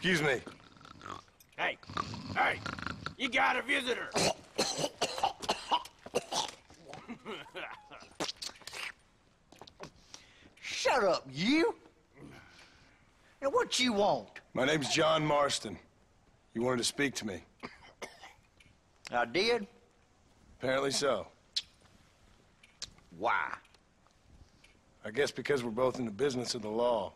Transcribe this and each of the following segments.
Excuse me. Hey, you got a visitor. Shut up, you! Now, what you want? My name's John Marston. You wanted to speak to me. I did? Apparently so. Why? I guess because we're both in the business of the law.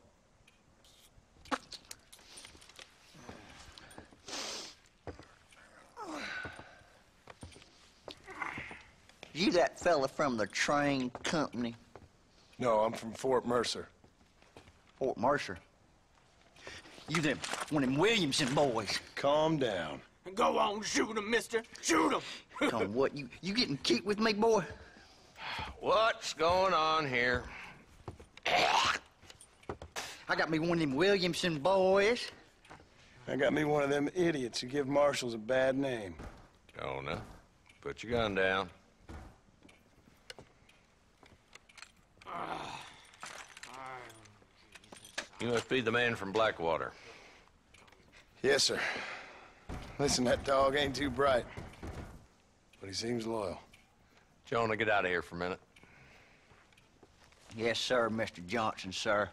You that fella from the train company? No, I'm from Fort Mercer. Fort Mercer? You them, one of them Williamson boys. Calm down. Go on, shoot him, mister. Shoot him. Come on, what, you getting kicked with me, boy? What's going on here? I got me one of them Williamson boys. I got me one of them idiots who give marshals a bad name. Jonah, put your gun down. You must be the man from Blackwater. Yes, sir. Listen, that dog ain't too bright, but he seems loyal. Jonah, get out of here for a minute. Yes, sir, Mr. Johnson, sir.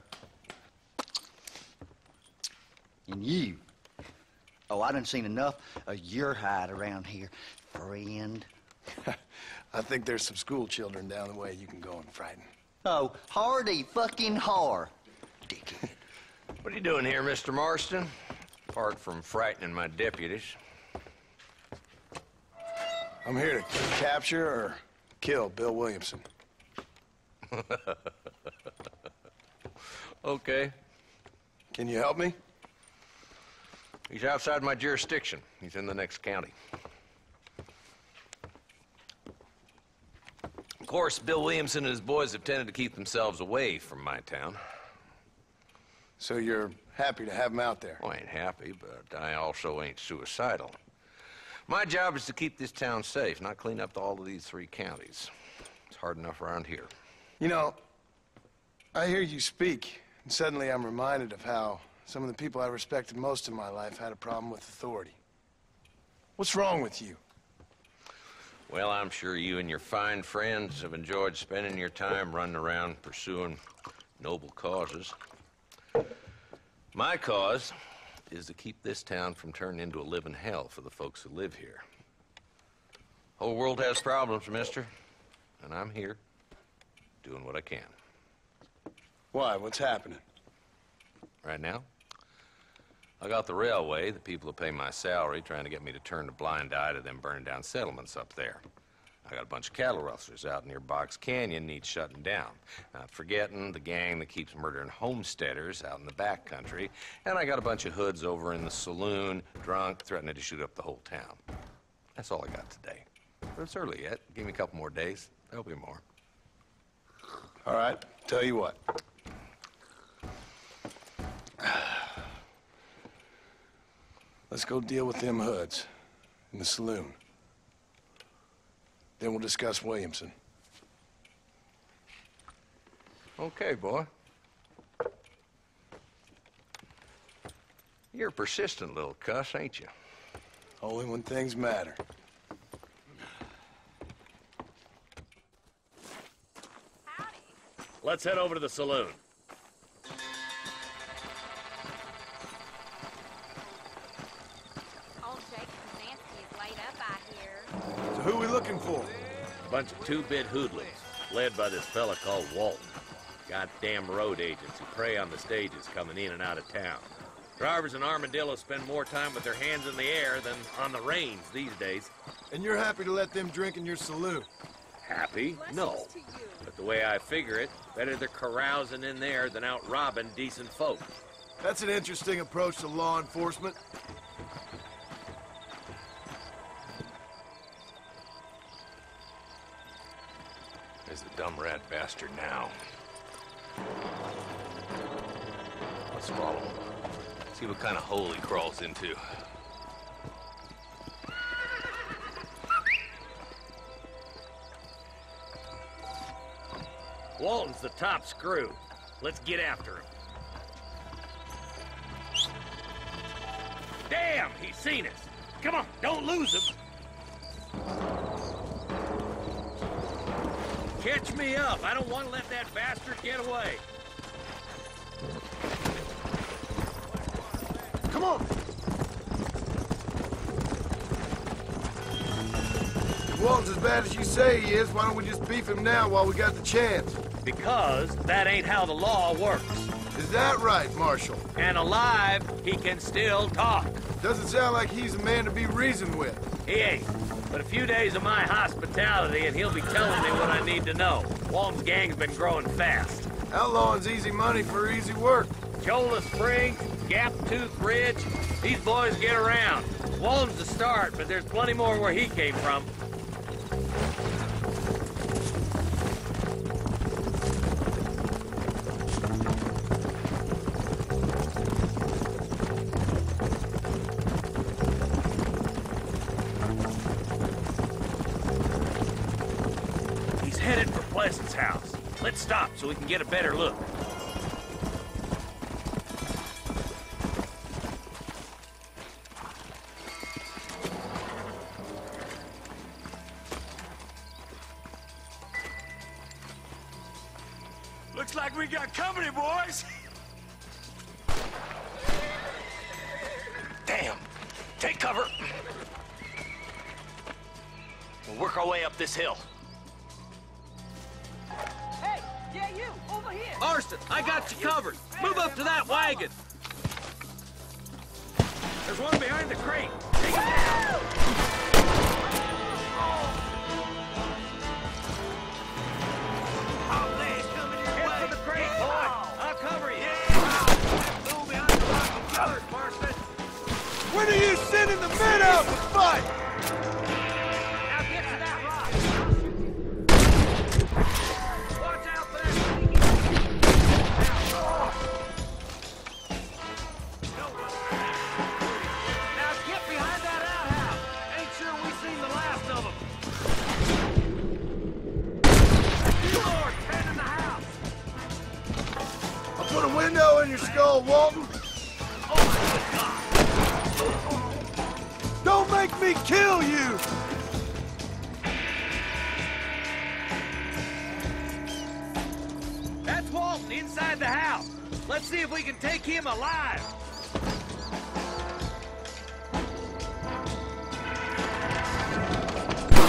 And you. Oh, I done seen enough of your hide around here, friend. I think there's some school children down the way you can go and frighten. Oh, hardy fucking har. Dickhead. What are you doing here, Mr. Marston? Apart from frightening my deputies. I'm here to capture or kill Bill Williamson. Okay. Can you help me? He's outside my jurisdiction. He's in the next county. Of course, Bill Williamson and his boys have tended to keep themselves away from my town. So you're happy to have him out there? Well, I ain't happy, but I also ain't suicidal. My job is to keep this town safe, not clean up all of these 3 counties. It's hard enough around here. You know, I hear you speak, and suddenly I'm reminded of how some of the people I respected most in my life had a problem with authority. What's wrong with you? Well, I'm sure you and your fine friends have enjoyed spending your time running around pursuing noble causes. My cause is to keep this town from turning into a living hell for the folks who live here. Whole world has problems, mister, and I'm here doing what I can. Why? What's happening? Right now, I got the railway, the people who pay my salary, trying to get me to turn a blind eye to them burning down settlements up there. I got a bunch of cattle rustlers out near Box Canyon needs shutting down. Not forgetting the gang that keeps murdering homesteaders out in the back country. And I got a bunch of hoods over in the saloon, drunk, threatening to shoot up the whole town. That's all I got today. But it's early yet. Give me a couple more days. There'll be more. All right, tell you what. Let's go deal with them hoods in the saloon. Then we'll discuss Williamson. Okay, boy. You're a persistent little cuss, ain't you? Only when things matter. Howdy. Let's head over to the saloon. Old Jake Kazansky is laid up, I hear. So who are we looking for? Bunch of 2-bit hoodlums, led by this fella called Walton. Goddamn road agents who prey on the stages coming in and out of town. Drivers in Armadillo spend more time with their hands in the air than on the reins these days. And you're happy to let them drink in your saloon? Happy? No. But the way I figure it, better they're carousing in there than out robbing decent folk. That's an interesting approach to law enforcement. There's the dumb rat bastard now. Let's follow him. See what kind of hole he crawls into. Walton's the top screw. Let's get after him. Damn, he's seen us. Come on, don't lose him. Catch me up. I don't want to let that bastard get away. Come on! If Walton's as bad as you say he is, why don't we just beef him now while we got the chance? Because that ain't how the law works. Is that right, Marshal? And alive, he can still talk. Doesn't sound like he's a man to be reasoned with. He ain't. But a few days of my hospitality and he'll be telling me what I need to know. Walton's gang's been growing fast. Outlawing's easy money for easy work. Cholla Springs, Gap Tooth Ridge, these boys get around. Walton's the start, but there's plenty more where he came from. He's headed for Pleasant's house. Let's stop so we can get a better look. Looks like we got company, boys. Damn! Take cover! We'll work our way up this hill. Hey, yeah, you, over here. Marston, I got you covered. Move up to that wagon. There's one behind the crate. Take him down. Oh, man, he's coming your way. Head for the crate, boy. I'll cover you. Move behind the rock and cover, Marston. When are you sending the men out to fight? Now get to that rock. Watch out for that. Now get behind that outhouse. Ain't sure we've seen the last of them. Lord, man in the house. I'll put a window in your skull, Walton. Don't make me kill you! That's Walton inside the house. Let's see if we can take him alive.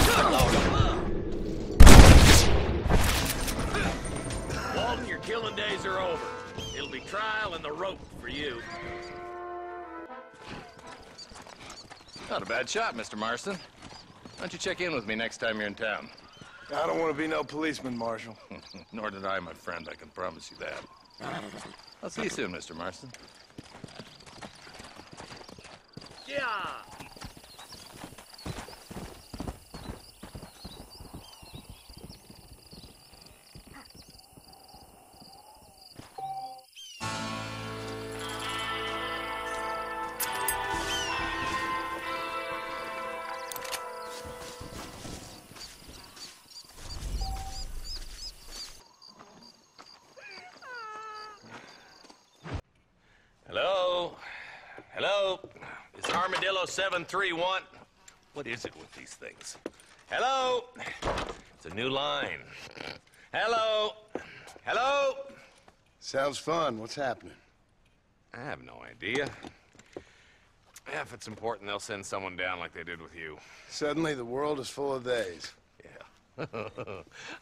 Good Lord above. Walton, your killing days are over. It'll be trial and the rope for you. Not a bad shot, Mr. Marston. Why don't you check in with me next time you're in town? I don't want to be no policeman, Marshal. Nor did I, my friend. I can promise you that. I'll see you soon, Mr. Marston. Yeah. Hello? Hello? Is Armadillo 731? What is it with these things? Hello? It's a new line. Hello? Hello? Sounds fun. What's happening? I have no idea. Yeah, if it's important, they'll send someone down like they did with you. Suddenly, the world is full of days. Yeah.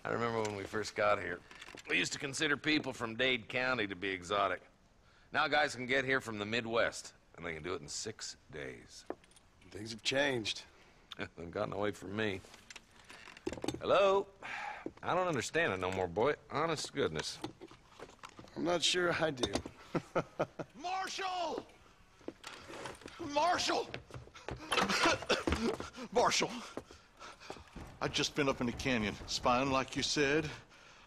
I remember when we first got here. We used to consider people from Dade County to be exotic. Now guys can get here from the Midwest, and they can do it in 6 days. Things have changed. They've gotten away from me. Hello? I don't understand it no more, boy. Honest to goodness. I'm not sure I do. Marshal! Marshal! Marshal! I've just been up in the canyon, spying like you said.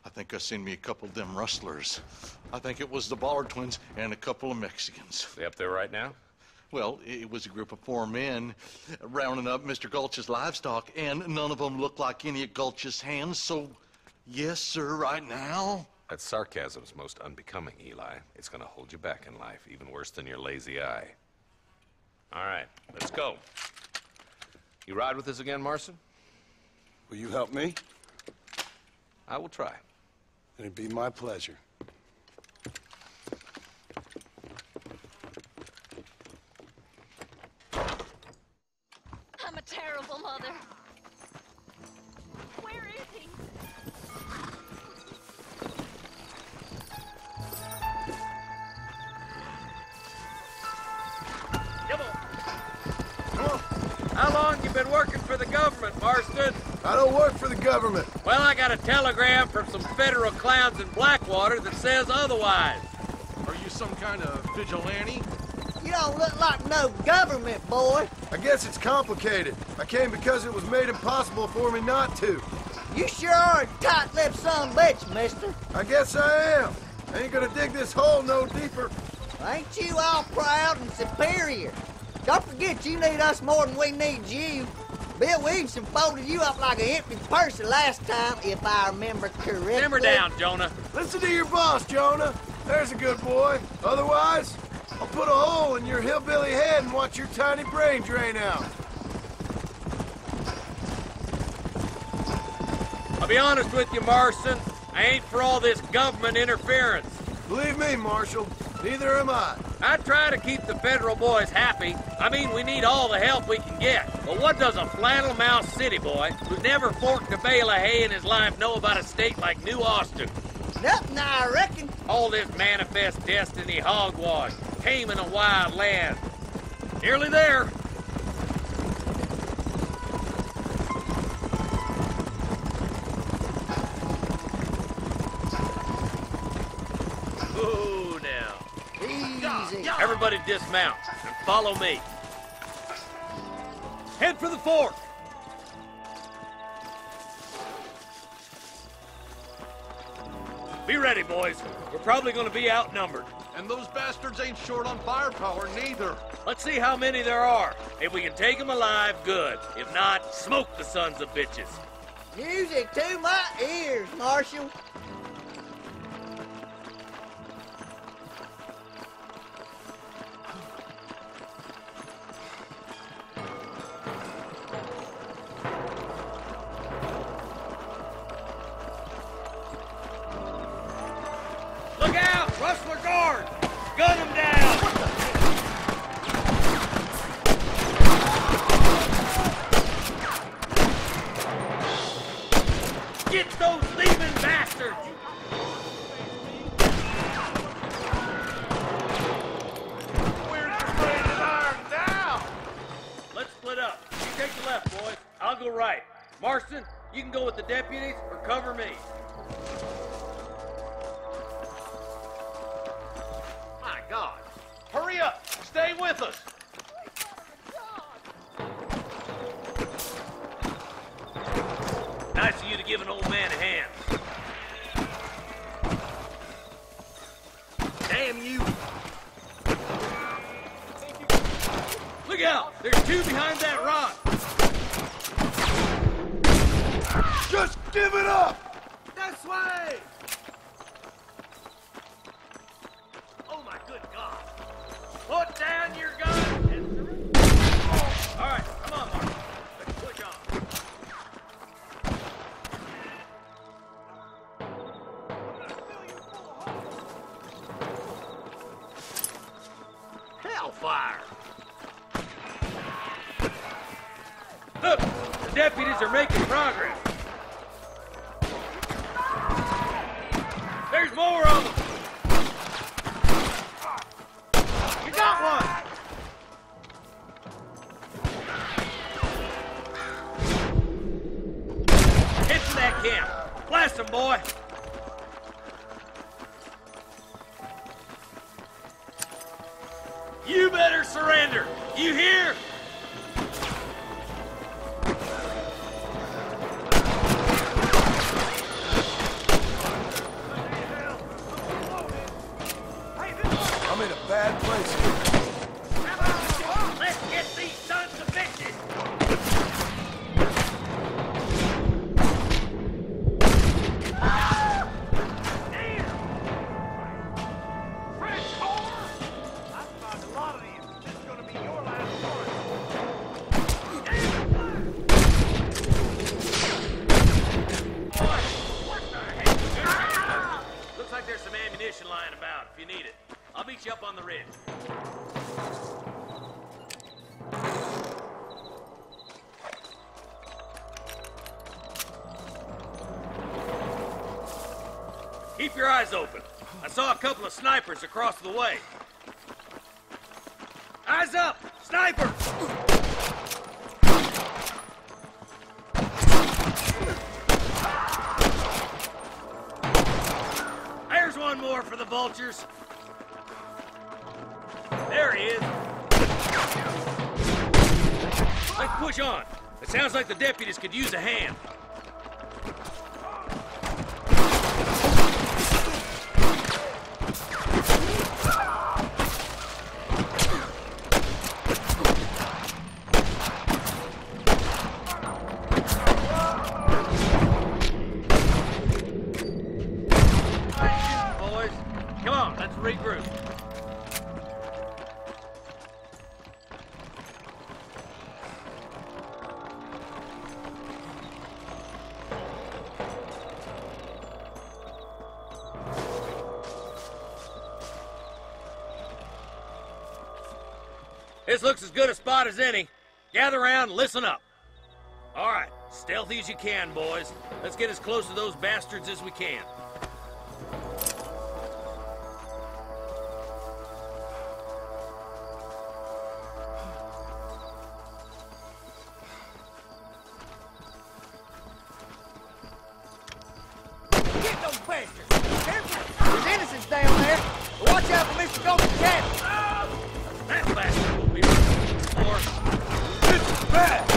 I think I seen me a couple of them rustlers. I think it was the Ballard twins and a couple of Mexicans. They up there right now? Well, it was a group of 4 men rounding up Mr. Gulch's livestock, and none of them looked like any of Gulch's hands, so yes, sir, right now. That sarcasm's most unbecoming, Eli. It's gonna hold you back in life, even worse than your lazy eye. All right, let's go. You ride with us again, Marston? Will you help me? I will try. It'd be my pleasure. I'm a terrible mother. Where is he? Come on. How long you been working for the government, Marston? I don't work for the government. Well, I got a telegram from some federal clowns in Blackwater that says otherwise. Are you some kind of vigilante? You don't look like no government, boy. I guess it's complicated. I came because it was made impossible for me not to. You sure are a tight-lipped son of a bitch, mister. I guess I am. I ain't gonna dig this hole no deeper. Ain't you all proud and superior? Don't forget you need us more than we need you. Bill Williamson folded you up like an empty purse the last time, if I remember correctly. Simmer down, Jonah. Listen to your boss, Jonah. There's a good boy. Otherwise, I'll put a hole in your hillbilly head and watch your tiny brain drain out. I'll be honest with you, Marston. I ain't for all this government interference. Believe me, Marshal, neither am I. I try to keep the federal boys happy. I mean, we need all the help we can get. But what does a flannel-mouthed city boy who's never forked a bale of hay in his life know about a state like New Austin? Nothing, I reckon. All this manifest destiny hogwash, taming a wild land. Nearly there. Ooh, now. Easy. Everybody dismount and follow me. Head for the fort. Be ready, boys. We're probably going to be outnumbered. And those bastards ain't short on firepower, neither. Let's see how many there are. If we can take them alive, good. If not, smoke the sons of bitches. Music to my ears, Marshal. Look out! Rustler guard! Gun them down! Get those thieving bastards! Where's your braided iron now? Let's split up. You take the left, boys. I'll go right. Marston, you can go with the deputies or cover me. My God. Hurry up. Stay with us. Nice of you to give an old man a hand. Damn you! Look out! There's two behind that rock! Just give it up! This way! Oh, my good God. Put down your gun and surrender. All right, come on, Mark. Let's push on. Hellfire! Look, the deputies are making progress. There's more of them. You got one. Head to that camp. Blast them, boy. You better surrender. You hear? I'm in a bad place here. Let's get these sons of bitches. French whore! I've found a lot of these. This is gonna be your last bridge. Keep your eyes open. I saw a couple of snipers across the way. Eyes up! Sniper! There's one more for the vultures. There he is. Let's push on. It sounds like the deputies could use a hand. Regroup. This looks as good a spot as any. Gather around and listen up. All right, stealthy as you can, boys. Let's get as close to those bastards as we can. There's innocents down there. Watch out for Mr. Gold's cat. That bastard will be or This is bad!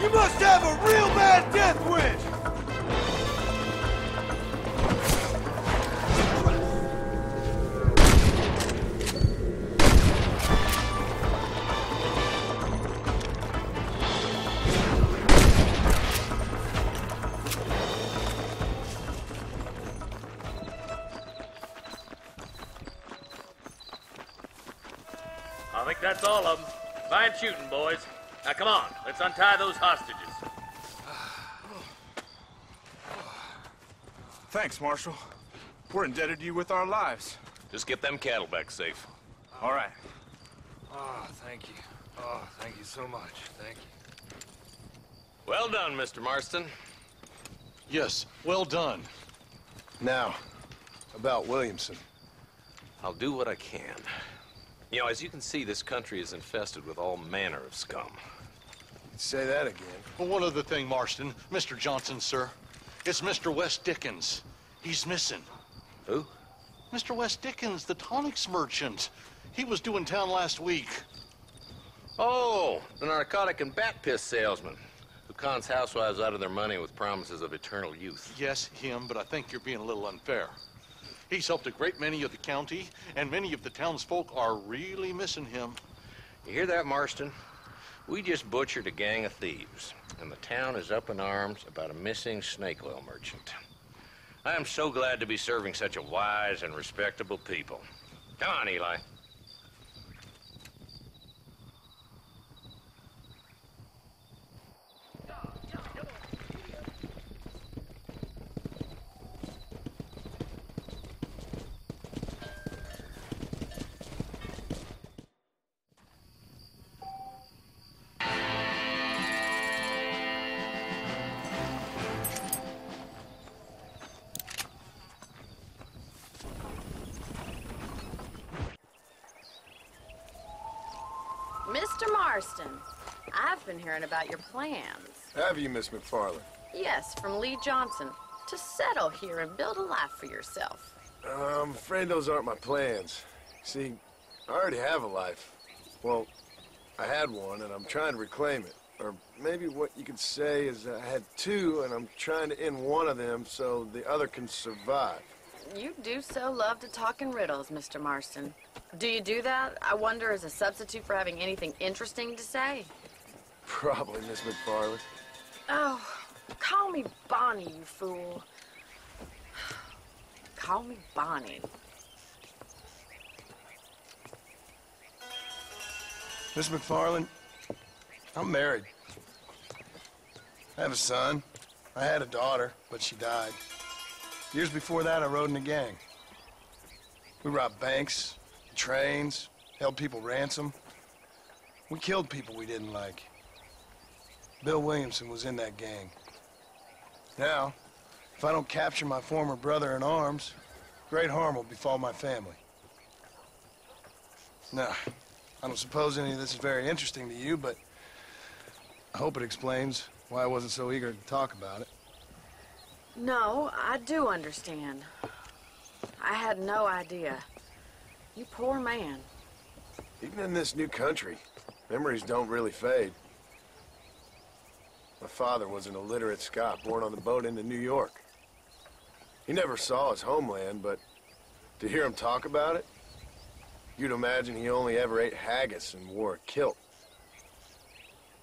You must have a real bad death wish! I think that's all of them. Fine shooting, boys. Now come on, let's untie those hostages. Thanks, Marshal. We're indebted to you with our lives. Just get them cattle back safe. All right. Oh, thank you. Oh, thank you so much. Thank you. Well done, Mr. Marston. Yes, well done. Now, about Williamson. I'll do what I can. You know, as you can see, this country is infested with all manner of scum. Say that again. Well, one other thing, Marston. Mr. Johnson, sir. It's Mr. Wes Dickens. He's missing. Who? Mr. Wes Dickens, the tonics merchant. He was due in town last week. Oh, the narcotic and bat piss salesman who cons housewives out of their money with promises of eternal youth. Yes, him, but I think you're being a little unfair. He's helped a great many of the county, and many of the townsfolk are really missing him. You hear that, Marston? We just butchered a gang of thieves, and the town is up in arms about a missing snake oil merchant. I am so glad to be serving such a wise and respectable people. Come on, Eli. Mr. Marston, I've been hearing about your plans. Have you, Miss McFarland? Yes, from Lee Johnson, to settle here and build a life for yourself. I'm afraid those aren't my plans. See, I already have a life. Well, I had one, and I'm trying to reclaim it. Or maybe what you could say is I had two, and I'm trying to end one of them so the other can survive. You do so love to talk in riddles, Mr. Marston. Do you do that, I wonder, as a substitute for having anything interesting to say? Probably, Miss McFarland. Oh, call me Bonnie, you fool. Call me Bonnie. Miss McFarland, I'm married. I have a son. I had a daughter, but she died. Years before that, I rode in a gang. We robbed banks, trains, held people ransom. We killed people we didn't like. Bill Williamson was in that gang. Now, if I don't capture my former brother in arms, great harm will befall my family. Now, I don't suppose any of this is very interesting to you, but I hope it explains why I wasn't so eager to talk about it. No, I do understand. I had no idea. You poor man. Even in this new country, memories don't really fade. My father was an illiterate Scot born on the boat into New York. He never saw his homeland, but to hear him talk about it, you'd imagine he only ever ate haggis and wore a kilt.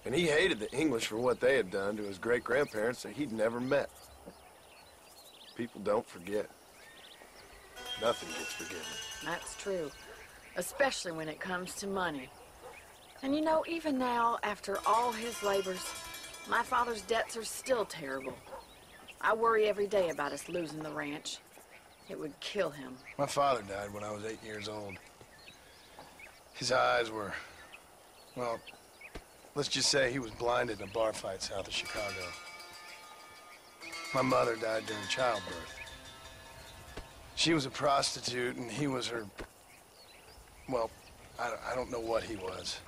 And he hated the English for what they had done to his great-grandparents that he'd never met. People don't forget. Nothing gets forgiven. That's true, especially when it comes to money. And you know, even now, after all his labors, my father's debts are still terrible. I worry every day about us losing the ranch. It would kill him. My father died when I was 8 years old. His eyes were, well, let's just say he was blinded in a bar fight south of Chicago. My mother died during childbirth. She was a prostitute, and he was her, well, I don't know what he was.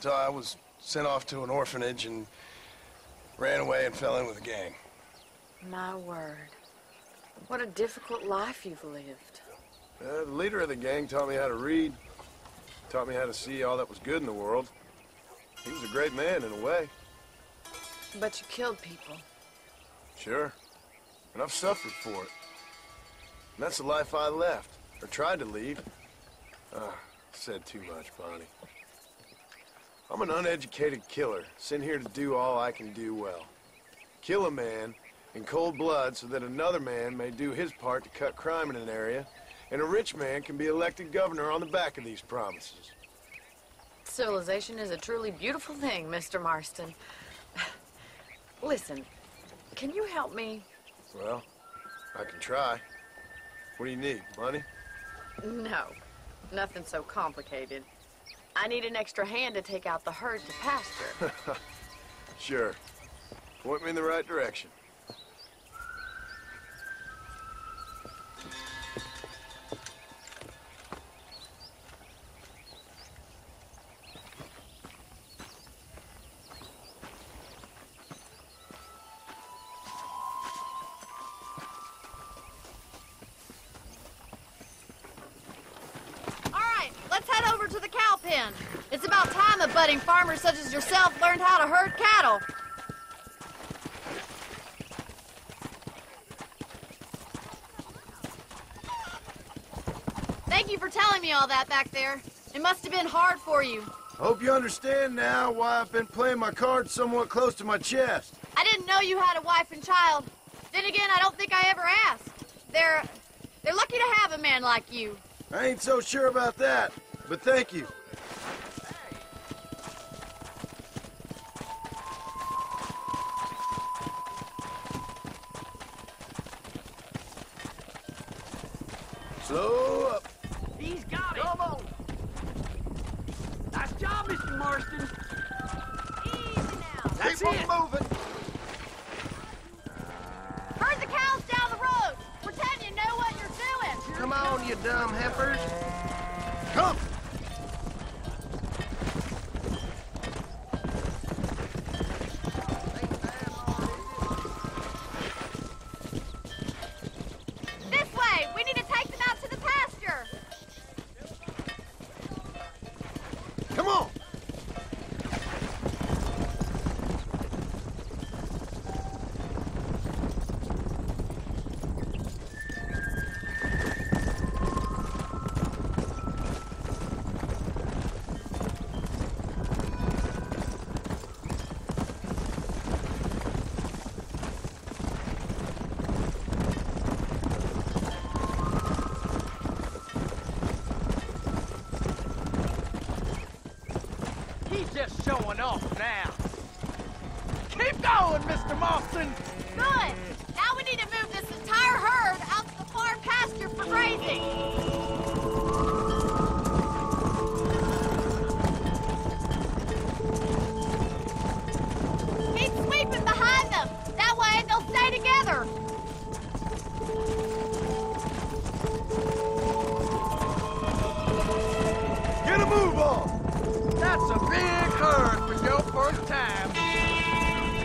So I was sent off to an orphanage and ran away and fell in with a gang. My word. What a difficult life you've lived. The leader of the gang taught me how to read, taught me how to see all that was good in the world. He was a great man in a way. But you killed people. Sure. And I've suffered for it. And that's the life I left, or tried to leave. Said too much, Bonnie. I'm an uneducated killer, sent here to do all I can do well. Kill a man in cold blood so that another man may do his part to cut crime in an area, and a rich man can be elected governor on the back of these promises. Civilization is a truly beautiful thing, Mr. Marston. Listen, can you help me? Well, I can try. What do you need, money? No, nothing so complicated. I need an extra hand to take out the herd to pasture. Sure. Point me in the right direction. It's about time a budding farmer such as yourself learned how to herd cattle. Thank you for telling me all that back there. It must have been hard for you. I hope you understand now why I've been playing my cards somewhat close to my chest. I didn't know you had a wife and child. Then again, I don't think I ever asked. They're lucky to have a man like you. I ain't so sure about that, but thank you. Slow up. He's got it. Come on. Nice job, Mr. Marston. Easy now. That's Keep it. on moving. Herd the cows down the road. Pretend you know what you're doing. Come on, you dumb heifers. Come. This way. We need to take them out to the pasture. showing off now. Keep going, Mr. Marston. Good. Now we need to move this entire herd out to the farm pasture for grazing. Keep sweeping behind them. That way they'll stay together. Get a move on! That's a big herd for your first time.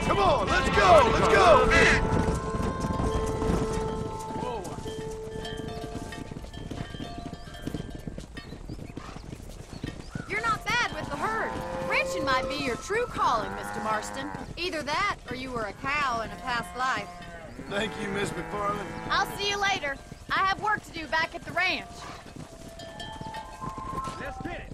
Come on, let's go, let's go! You're not bad with the herd. Ranching might be your true calling, Mr. Marston. Either that, or you were a cow in a past life. Thank you, Miss McFarland. I'll see you later. I have work to do back at the ranch. Let's get it.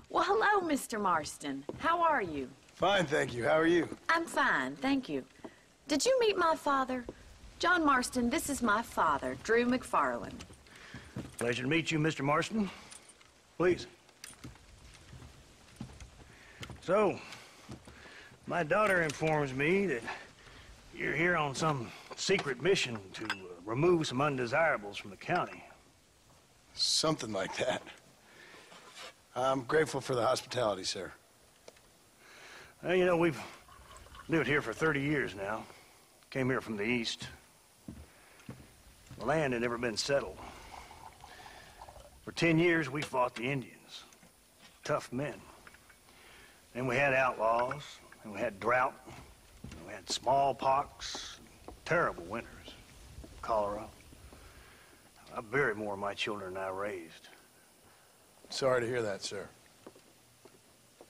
Well, hello, Mr. Marston. How are you? Fine, thank you. How are you? I'm fine, thank you. Did you meet my father? John Marston, this is my father, Drew McFarland. Pleasure to meet you, Mr. Marston. Please. So, my daughter informs me that you're here on some secret mission to remove some undesirables from the county. Something like that. I'm grateful for the hospitality, sir. Well, you know, we've lived here for 30 years now. Came here from the east. The land had never been settled. For 10 years, we fought the Indians. Tough men. Then we had outlaws, and we had drought, and we had smallpox, terrible winters, cholera. I buried more of my children than I raised. Sorry to hear that, sir.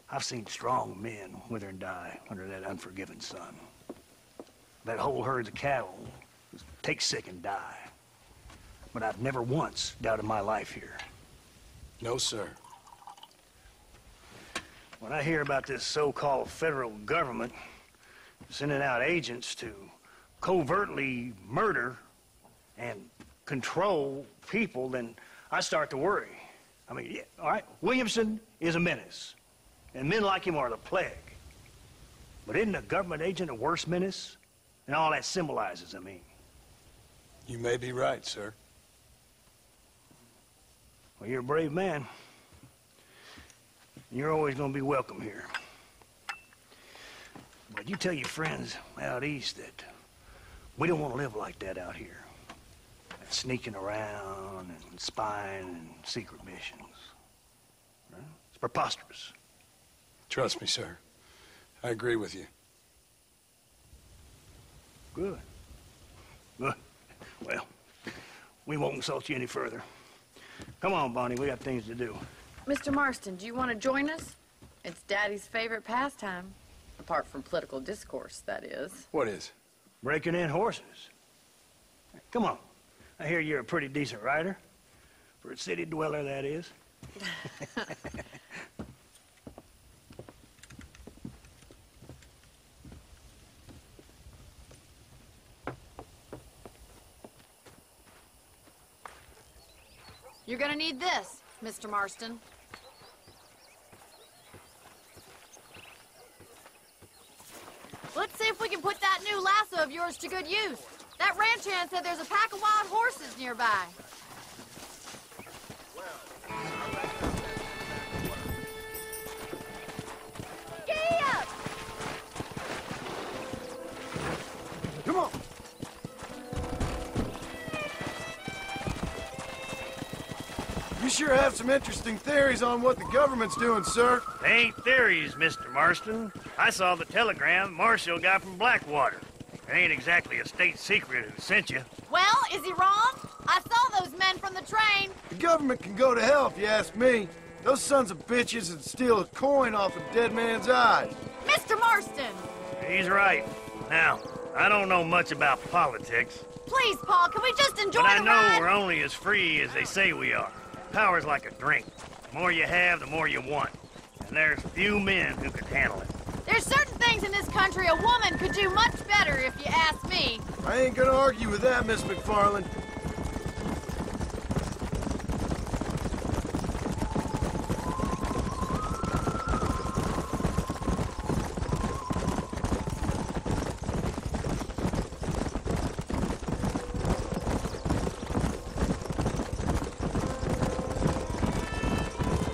I've seen strong men wither and die under that unforgiving sun. That whole herds of cattle take sick and die. But I've never once doubted my life here. No, sir. When I hear about this so-called federal government sending out agents to covertly murder and control people, then I start to worry. I mean, yeah, all right, Williamson is a menace, and men like him are the plague. But isn't a government agent a worse menace? And all that symbolizes, I mean. You may be right, sir. Well, you're a brave man. You're always going to be welcome here. But you tell your friends out east that we don't want to live like that out here. Sneaking around and spying and secret missions. Right? It's preposterous. Trust me, sir. I agree with you. Good. Good. Well, we won't insult you any further. Come on, Bonnie, we got things to do. Mr. Marston, do you want to join us? It's Daddy's favorite pastime. Apart from political discourse, that is. What is? Breaking in horses. Come on. I hear you're a pretty decent rider. For a city dweller, that is. You're gonna need this, Mr. Marston. Let's see if we can put that new lasso of yours to good use. That ranch hand said there's a pack of wild horses nearby. Giddy up! Come on. You sure have some interesting theories on what the government's doing, sir. They ain't theories, Mr. Marston. I saw the telegram Marshall got from Blackwater. It ain't exactly a state secret who sent you. Well, is he wrong? I saw those men from the train. The government can go to hell if you ask me. Those sons of bitches would steal a coin off a dead man's eyes. Mr. Marston! He's right. Now, I don't know much about politics. Please, Paul, can we just enjoy But I the know ride? we're only as free as they say we are. Power's like a drink. The more you have, the more you want. And there's few men who can handle it. There's certain things in this country a woman could do much better, if you ask me. I ain't gonna argue with that, Miss McFarland.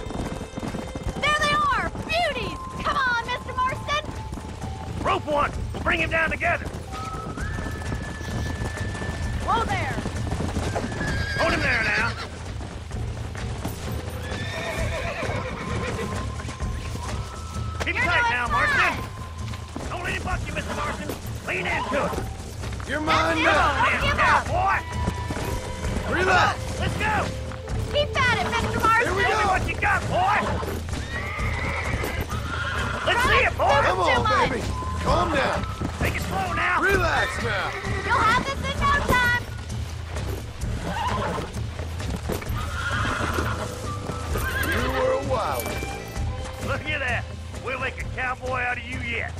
There they are! Beauties! Come on, Mr. Marston! Rope one! We'll bring him down together. Whoa there! Hold him there now. Keep tight now, Marston. Don't let him buck you, Mr. Marston. Lean into it. You're mine Don't now. give Now, up! boy. Relax. Let's go. Keep at it, Mr. Marston! Here we Show me go. what you got, boy. Let's see it, boy. Come Too on, much. baby. Calm down. Take it slow now. Relax now. You'll have this in no time! You were a wild one. Look at that. We'll make a cowboy out of you yet.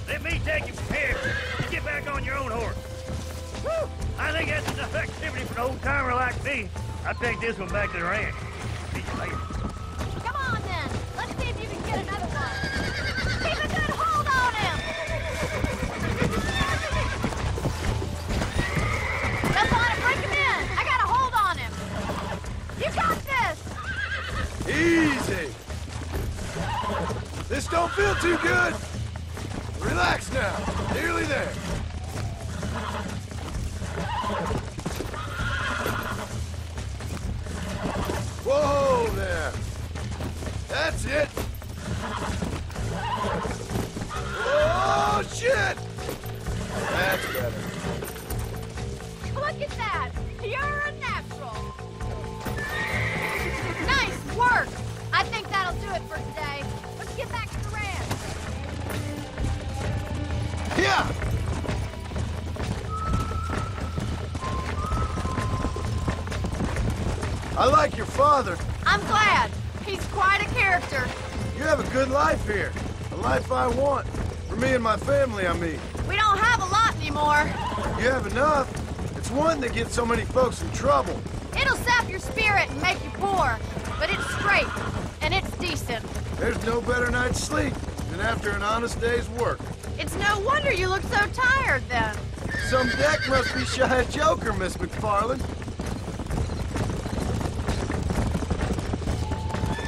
Let me take you from here. You get back on your own horse. Woo! I think that's enough activity for an old-timer like me. I'll take this one back to the ranch. See you later. Come on, then. Let's see if you can get another one. Keep a good hold on him! Jump on it, break him in! I got a hold on him! You got this! Easy. This don't feel too good. Relax now. Nearly there. Whoa there. That's it. Oh, shit. That's better. Look at that! You're a natural! Nice work! I think that'll do it for today. Let's get back to the ranch. Yeah. I like your father. I'm glad. He's quite a character. You have a good life here. A life I want. For me and my family, I mean. We don't have a lot anymore. You have enough. It's one that gets so many folks in trouble. It'll sap your spirit and make you poor. But it's straight. And it's decent. There's no better night's sleep than after an honest day's work. It's no wonder you look so tired, then. Some deck must be shy of Joker, Miss McFarland.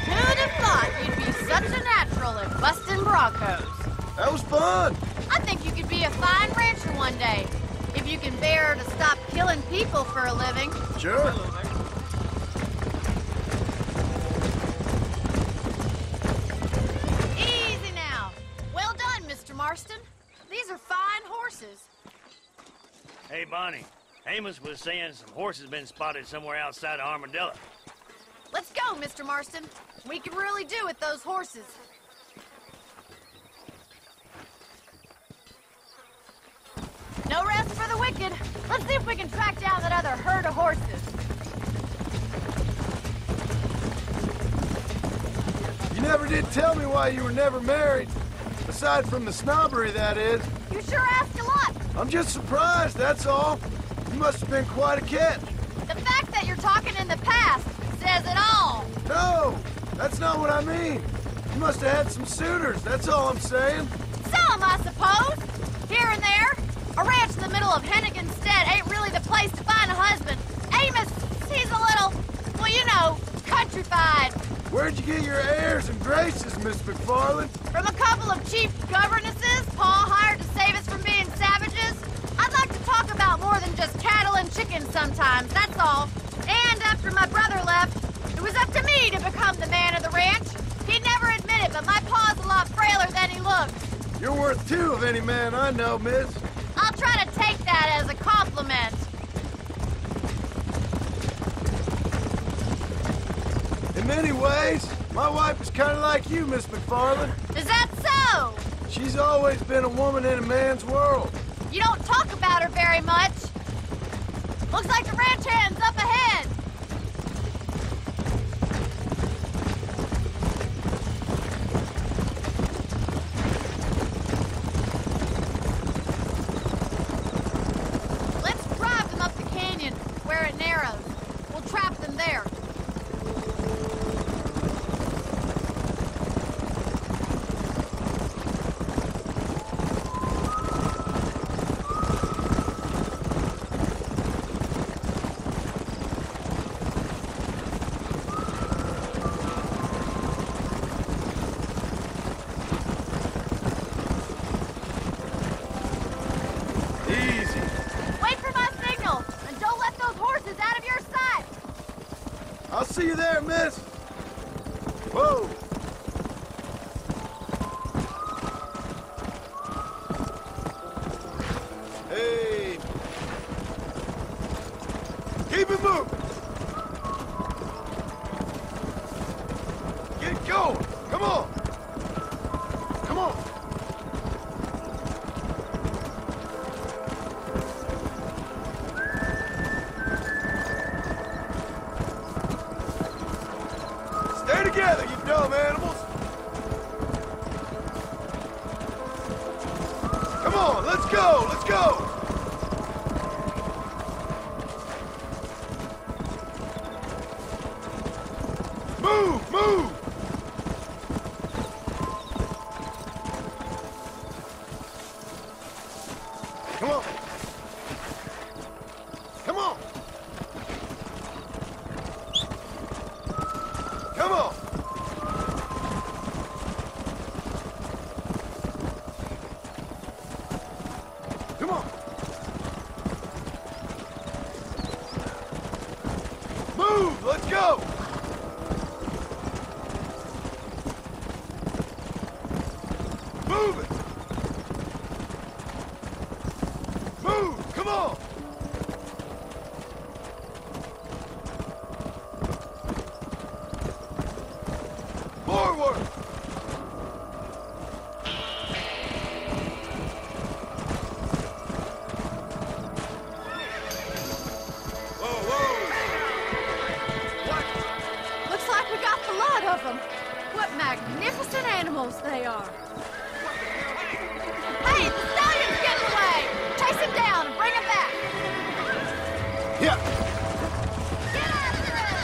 Who'd have thought you'd be such a natural at busting Broncos? That was fun. I think you could be a fine rancher one day. If you can bear to stop killing people for a living. Sure. Easy now. Well done, Mr. Marston. These are fine horses. Hey, Bonnie. Amos was saying some horses been spotted somewhere outside of Armadillo. Let's go, Mr. Marston. We can really do with those horses. No rest for the wicked. Let's see if we can track down that other herd of horses. You never did tell me why you were never married. Aside from the snobbery, that is. You sure ask a lot. I'm just surprised, that's all. You must have been quite a catch. The fact that you're talking in the past says it all. No, that's not what I mean. You must have had some suitors, that's all I'm saying. Some, I suppose. Here and there. A ranch in the middle of Hennigan's Stead ain't really the place to find a husband. Amos, he's a little, well, you know, countrified. Where'd you get your airs and graces, Miss McFarland? From a couple of cheap governesses Pa hired to save us from being savages. I'd like to talk about more than just cattle and chickens sometimes, that's all. And after my brother left, it was up to me to become the man of the ranch. He'd never admit it, but my pa's a lot frailer than he looks. You're worth two of any man I know, miss. I'll try to take that as a compliment. In many ways, my wife is kind of like you, Miss McFarland. Is that so? She's always been a woman in a man's world. You don't talk about her very much. Looks like the ranch hand's up ahead. where it narrows. We'll trap them there. I'll see you there, miss. Whoa. Hey. Keep it moving. Get going. Come on. Come on. Stay together, you dumb animals! Come on, let's go, let's go! Move, move! Come on! Come on! Come on! Come on! Move! Let's go! Move it! Move! Come on! Forward! Whoa, whoa! What? Looks like we got the lot of them. What magnificent animals they are. Hey, the stallion's getting away! Chase him down and bring him back! Yeah! Get after him!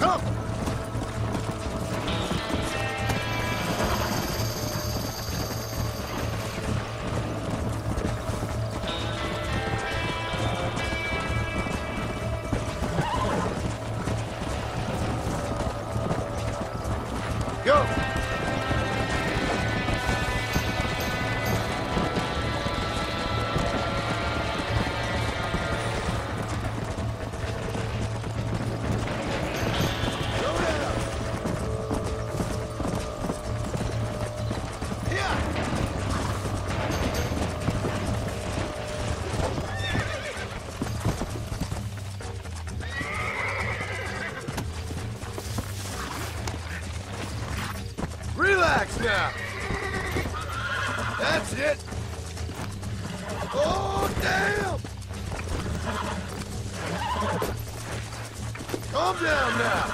Come! Go! Go down! Yeah! Relax now! That's it! Oh, damn! Calm down now!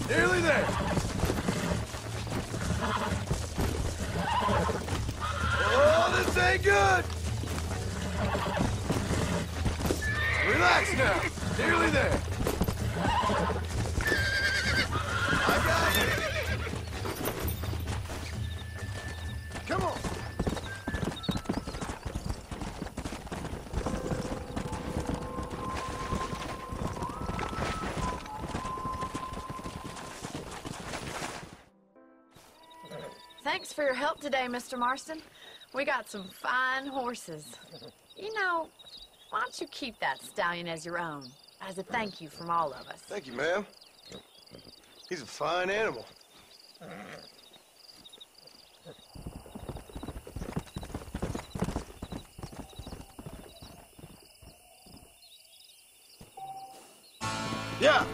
Nearly there! Oh, this ain't good! Relax now! Nearly there! I got it! Come on! Thanks for your help today, Mr. Marston. We got some fine horses. You know, why don't you keep that stallion as your own, as a thank you from all of us? Thank you, ma'am. He's a fine animal. Yeah.